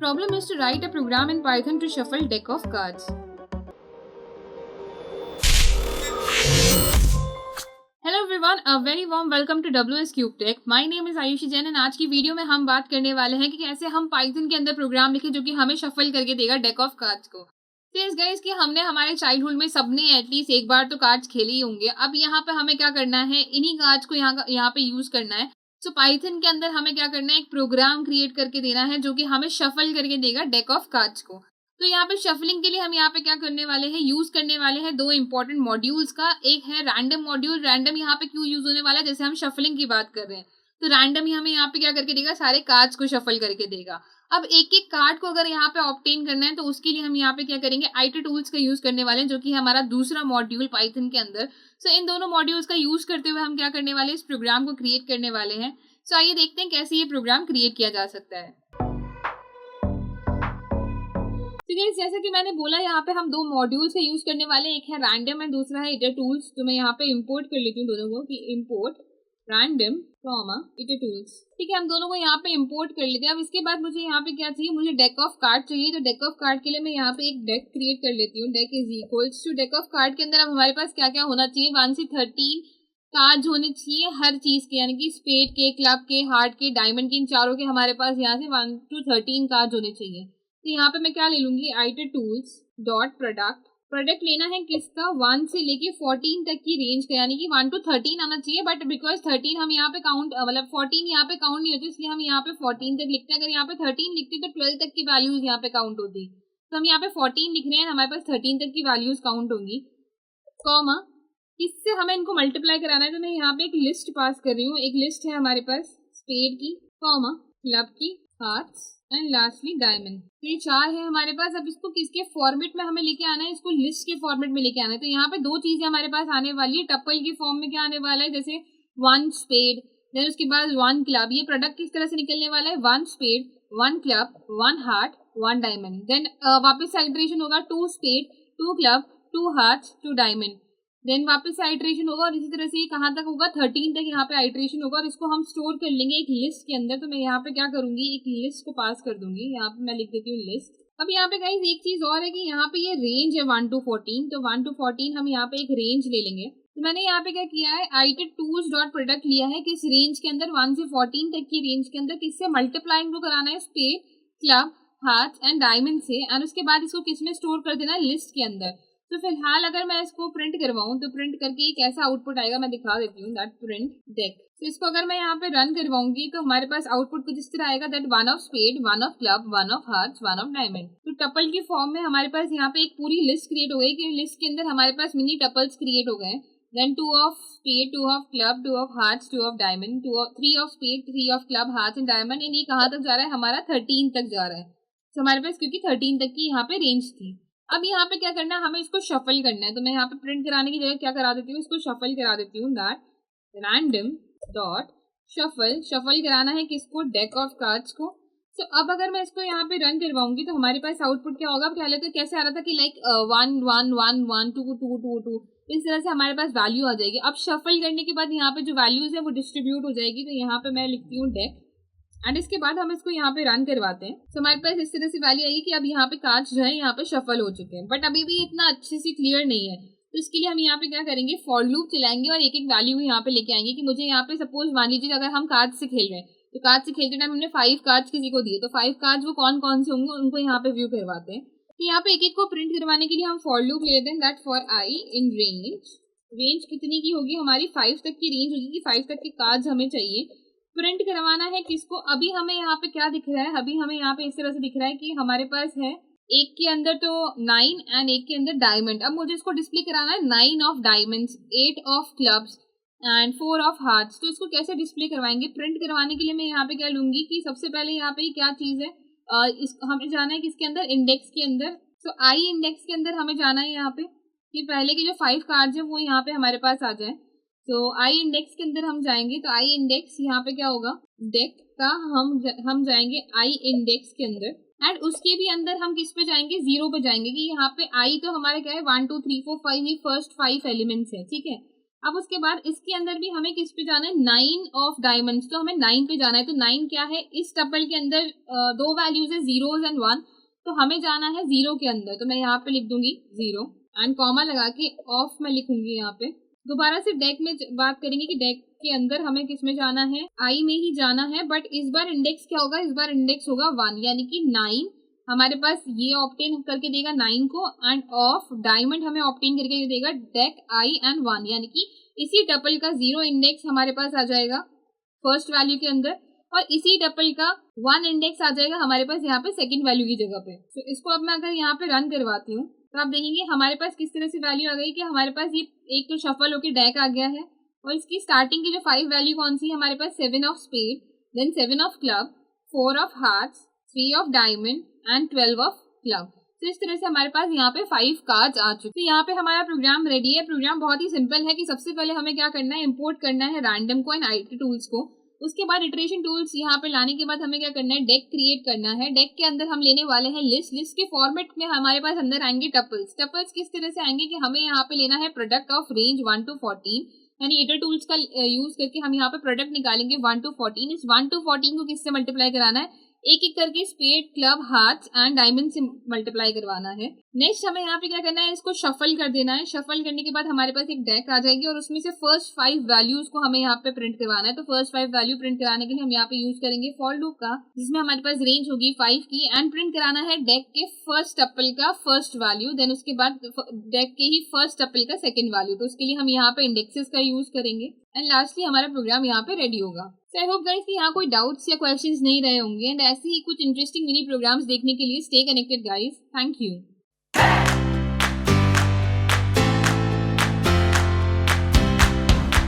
problem is to write a program in Python to shuffle deck of cards. Hello everyone, a very warm welcome to WS Cube Tech. My name is Ayushi Jain and आज की video में हम बात करने वाले हैं कि कैसे हम Python के अंदर प्रोग्राम लिखें जो कि हमें शफल करके देगा डेक ऑफ कार्ड्स को। तो इस गाइस कि हमने हमारे चाइल्डहुड में सबने एटलीस्ट एक बार तो कार्ड्स खेले ही होंगे। अब यहाँ पे हमें क्या करना है, इन्हीं कार्ड्स को यहाँ पे यूज करना है। तो पाइथन के अंदर हमें क्या करना है, एक प्रोग्राम क्रिएट करके देना है जो कि हमें शफल करके देगा डेक ऑफ कार्ड्स को। तो यहाँ पे शफलिंग के लिए हम यहाँ पे क्या करने वाले हैं, यूज करने वाले हैं दो इंपॉर्टेंट मॉड्यूल्स का। एक है रैंडम मॉड्यूल। रैंडम यहाँ पे क्यों यूज होने वाला है, जैसे हम शफलिंग की बात कर रहे हैं तो रैंडम ही हमें यहाँ पे क्या करके देगा, सारे कार्ड्स को शफल करके देगा। अब एक एक कार्ड को अगर यहाँ पे ऑब्टेन करना है तो उसके लिए हम यहाँ पे क्या करेंगे, आईटी टूल्स का यूज करने वाले हैं जो कि है हमारा दूसरा मॉड्यूल पाइथन के अंदर। सो इन दोनों मॉड्यूल्स का यूज करते हुए हम क्या करने वाले हैं, इस प्रोग्राम को क्रिएट करने वाले हैं। सो आइए देखते हैं कैसे ये प्रोग्राम क्रिएट किया जा सकता है। तो गाइस जैसा कि मैंने बोला, यहाँ पे हम दो मॉड्यूल्स का यूज करने वाले हैं, एक है रैंडम एंड दूसरा है इटर टूल्स। तो मैं यहाँ पे इंपोर्ट कर लेती हूँ दोनों को कि इंपोर्ट रैंडम इटर टूल्स। ठीक है, हम दोनों को यहाँ पे इंपोर्ट कर लेते हैं। अब इसके बाद मुझे यहाँ पे क्या चाहिए, मुझे डेक ऑफ कार्ड चाहिए। तो डेक ऑफ कार्ड के लिए मैं यहाँ पे एक डेक क्रिएट कर लेती हूँ। Deck is equals to deck of card के अंदर अब हमारे पास क्या क्या होना चाहिए, 1 से 13 कार्ड्स होने चाहिए हर चीज के, यानी कि स्पेड के, क्लब के, हार्ट के, डायमंड के, इन चारों के हमारे पास यहाँ से 1 to 13 कार्ड्स होने चाहिए। तो यहाँ पे मैं क्या ले लूंगी, आइटर टूल्स डॉट प्रोडक्ट लेना है किसका, 1 से लेके 14 तक की रेंज का, यानी कि 1 to 13 आना चाहिए। बट बिकॉज 13 हम यहाँ पे काउंट, मतलब 14 यहाँ पे काउंट नहीं होती, इसलिए हम यहाँ पे 14 तक लिखते हैं। अगर यहाँ पे 13 लिखते तो 12 तक की वैल्यूज यहाँ पे काउंट होती। तो हम यहाँ पे 14 लिख रहे हैं, हमारे पास 13 तक की वैल्यूज काउंट होंगी। कॉमा, किससे हमें इनको मल्टीप्लाई कराना है, तो मैं यहाँ पे एक लिस्ट पास कर रही हूँ। एक लिस्ट है हमारे पास स्पेड की, कॉमा क्लब की, हार्ट्स एंड लास्टली डायमंड। तो ये 4 है हमारे पास। अब इसको किसके फॉर्मेट में हमें लेके आना है, इसको लिस्ट के फॉर्मेट में लेके आना है। तो यहाँ पे दो चीजें हमारे पास आने वाली है। टप्पल के फॉर्म में क्या आने वाला है, जैसे 1 स्पेड, देन उसके बाद 1 क्लब। ये प्रोडक्ट किस तरह से निकलने वाला है, 1 spade, 1 club, 1 heart, 1 diamond. Then वापस से आइटरेशन होगा 2 spade, 2 club, 2 heart, 2 diamond. Then वापस से आइटरेशन होगा और इसी तरह से ये कहाँ तक होगा, 13 तक यहाँ पे आइटरेशन होगा। और इसको हम स्टोर कर लेंगे एक लिस्ट के अंदर। तो मैं यहाँ पे क्या करूंगी, एक लिस्ट को पास कर दूंगी। यहाँ पे मैं लिख देती हूँ लिस्ट। अब यहाँ पे गाइस एक चीज और है कि यहाँ पे ये रेंज है 1 to 14। तो 1 to 14 हम यहाँ पे एक रेंज ले लेंगे। तो मैंने यहाँ पे क्या किया है, आइटर टूल्स डॉट प्रोडक्ट लिया है, किस रेंज के अंदर, 1 से 14 तक की रेंज के अंदर किससे मल्टीप्लाइंग को कराना है, spade, club, heart and diamond से। एंड उसके बाद इसको किसमें स्टोर कर देना है, लिस्ट के अंदर। तो फिलहाल अगर मैं इसको प्रिंट करवाऊं तो प्रिंट करके एक ऐसा आउटपुट आएगा, मैं दिखा देती हूँ, दैट प्रिंट डेक। तो इसको अगर मैं यहाँ पे रन करवाऊंगी तो हमारे पास आउटपुट कुछ इस तरह आएगा, that 1 of spade, 1 of club, 1 of hearts, 1 of diamond. तो टपल की फॉर्म में हमारे पास यहाँ पे एक पूरी लिस्ट क्रिएट हो गई कि लिस्ट के अंदर हमारे पास मिनी टपल्स क्रिएट हो गए। Then 2 of spade, 2 of club, 2 of hearts, 2 of diamond, 3 of spade, 3 of club, hearts and diamond. And ये कहाँ तक जा रहा है, हमारा 13 तक जा रहा है। तो हमारे पास क्योंकि 13 तक की यहाँ पे रेंज थी। अब यहाँ पे क्या करना है, हमें इसको शफल करना है। तो मैं यहाँ पे प्रिंट कराने की जगह क्या करा देती हूँ, इसको शफल करा देती हूँ, दैट रैंडम डॉट शफल कराना है किसको, डेक ऑफ कार्ड्स को। तो अब अगर मैं इसको यहाँ पे रन करवाऊंगी तो हमारे पास आउटपुट क्या होगा, पहले तो कैसे आ रहा था कि लाइक 1 1 1 1 2 2 2 2, इस तरह से हमारे पास वैल्यू आ जाएगी। अब शफल करने के बाद यहाँ पे जो वैल्यूज है वो डिस्ट्रीब्यूट हो जाएगी। तो यहाँ पे मैं लिखती हूँ डेक, एंड इसके बाद हम इसको यहाँ पे रन करवाते हैं। तो हमारे पास इस तरह से वैल्यू आएगी कि अब यहाँ पे कार्ड्स जो है यहाँ पे शफल हो चुके हैं। बट अभी भी इतना अच्छे से क्लियर नहीं है, तो इसके लिए हम यहाँ पे क्या करेंगे, फॉर लूप चलाएंगे और एक एक वैल्यू यहाँ पे लेके आएंगे। कि मुझे यहाँ पे सपोज मान लीजिए अगर हम कार्ड्स से खेल रहे हैं तो कार्ड्स से खेलते टाइम हमने 5 कार्ड्स किसी को दिए, तो 5 कार्ड्स वो कौन कौन से होंगे उनको यहाँ पे व्यू करवाते हैं। तो यहाँ पे एक एक को प्रिंट करवाने के लिए हम फॉर लूप लेते हैं, that for I in range कितनी की होगी, हमारी 5 तक की रेंज होगी कि 5 तक के कार्ड्स हमें चाहिए। प्रिंट करवाना है किसको, अभी हमें यहाँ पे क्या दिख रहा है, अभी हमें यहाँ पे इस तरह से दिख रहा है कि हमारे पास है एक के अंदर तो 9 एंड एक के अंदर डायमंड। अब मुझे इसको डिस्प्ले कराना है 9 of diamonds, 8 of clubs and 4 of hearts. तो इसको कैसे डिस्प्ले करवाएंगे, प्रिंट करवाने के लिए मैं यहाँ पे क्या लूंगी कि सबसे पहले यहाँ पे क्या चीज है, हमें जाना है किसके अंदर, इंडेक्स के अंदर। तो आई इंडेक्स के अंदर हमें जाना है यहाँ पे कि पहले के जो 5 कार्ड्स है वो यहाँ पे हमारे पास आ जाए। तो आई इंडेक्स के अंदर हम जाएंगे, तो आई इंडेक्स यहाँ पे क्या होगा, डेक का हम जाएंगे आई इंडेक्स के अंदर। एंड उसके भी अंदर हम किस पे जाएंगे, 0 पे जाएंगे कि यहाँ पे आई तो हमारे क्या है 1 2 3 4 5, ये फर्स्ट 5 एलिमेंट्स है। ठीक है, अब उसके बाद इसके अंदर भी हमें किस पे जाना है, 9 ऑफ डायमंड्स, तो हमें 9 पे जाना है। तो 9 क्या है, इस टपल के अंदर दो वैल्यूज है, 0 एंड 1, तो हमें जाना है 0 के अंदर। तो मैं यहाँ पे लिख दूंगी 0 एंड कॉमा लगा के ऑफ में लिखूंगी यहाँ पे। दोबारा से डेक में बात करेंगे कि डेक के अंदर हमें किस में जाना है, आई में ही जाना है, बट इस बार इंडेक्स क्या होगा, इस बार इंडेक्स होगा 1, यानी कि 9 हमारे पास ये ऑब्टेन करके देगा 9 को, एंड ऑफ डायमंड हमें ऑब्टेन करके देगा डेक आई एंड 1, यानी कि इसी टपल का 0 इंडेक्स हमारे पास आ जाएगा फर्स्ट वैल्यू के अंदर, और इसी टपल का 1 इंडेक्स आ जाएगा हमारे पास यहाँ पे सेकंड वैल्यू की जगह पे। तो इसको अब मैं अगर यहाँ पे रन करवाती हूँ तो आप देखेंगे हमारे पास किस तरह से वैल्यू आ गई कि हमारे पास ये एक तो शफल होकर डेक आ गया है, और इसकी स्टार्टिंग की जो 5 वैल्यू कौन सी है हमारे पास, 7 of spade, then 7 of club, 4 of hearts, 3 of diamond and 12 of club. तो इस तरह से हमारे पास यहाँ पे 5 कार्ड्स आ चुके हैं। तो यहाँ पे हमारा प्रोग्राम रेडी है। प्रोग्राम बहुत ही सिंपल है कि सबसे पहले हमें क्या करना है, इंपोर्ट करना है रैंडम को एंड आईटी टूल्स को। उसके बाद इटरेशन टूल्स यहाँ पे लाने के बाद हमें क्या करना है, डेक क्रिएट करना है। डेक के अंदर हम लेने वाले हैं लिस्ट। लिस्ट के फॉर्मेट में हमारे पास अंदर आएंगे टपल्स। टपल्स किस तरह से आएंगे कि हमें यहाँ पे लेना है प्रोडक्ट ऑफ रेंज 1 to 14, यानी इटर टूल्स का यूज करके हम यहाँ पे प्रोडक्ट निकालेंगे 1 to 14। इस 1 to 14 को किससे मल्टीप्लाई कराना है, एक एक करके spade, club, hearts and diamond से मल्टीप्लाई करवाना है। नेक्स्ट हमें यहाँ पे क्या करना है, इसको शफल कर देना है। शफल करने के बाद हमारे पास एक डेक आ जाएगी और उसमें से फर्स्ट 5 वैल्यूज को हमें यहाँ पे प्रिंट करवाना है। तो फर्स्ट 5 वैल्यू प्रिंट कराने के लिए हम यहाँ पे यूज करेंगे फॉर लूप का, जिसमें हमारे पास रेंज होगी 5 की, एंड प्रिंट कराना है डेक के फर्स्ट टपल का फर्स्ट वैल्यू, देन उसके बाद डेक के ही फर्स्ट टपल का सेकंड वैल्यू। तो उसके लिए हम यहाँ पे इंडेक्सेस का यूज करेंगे एंड लास्टली हमारा प्रोग्राम यहाँ पे रेडी होगा। So I hope guys कि यहाँ कोई डाउट्स या क्वेश्चंस नहीं रहे होंगे, एंड ऐसे ही कुछ इंटरेस्टिंग मिनी प्रोग्राम्स देखने के लिए stay connected guys. Thank you.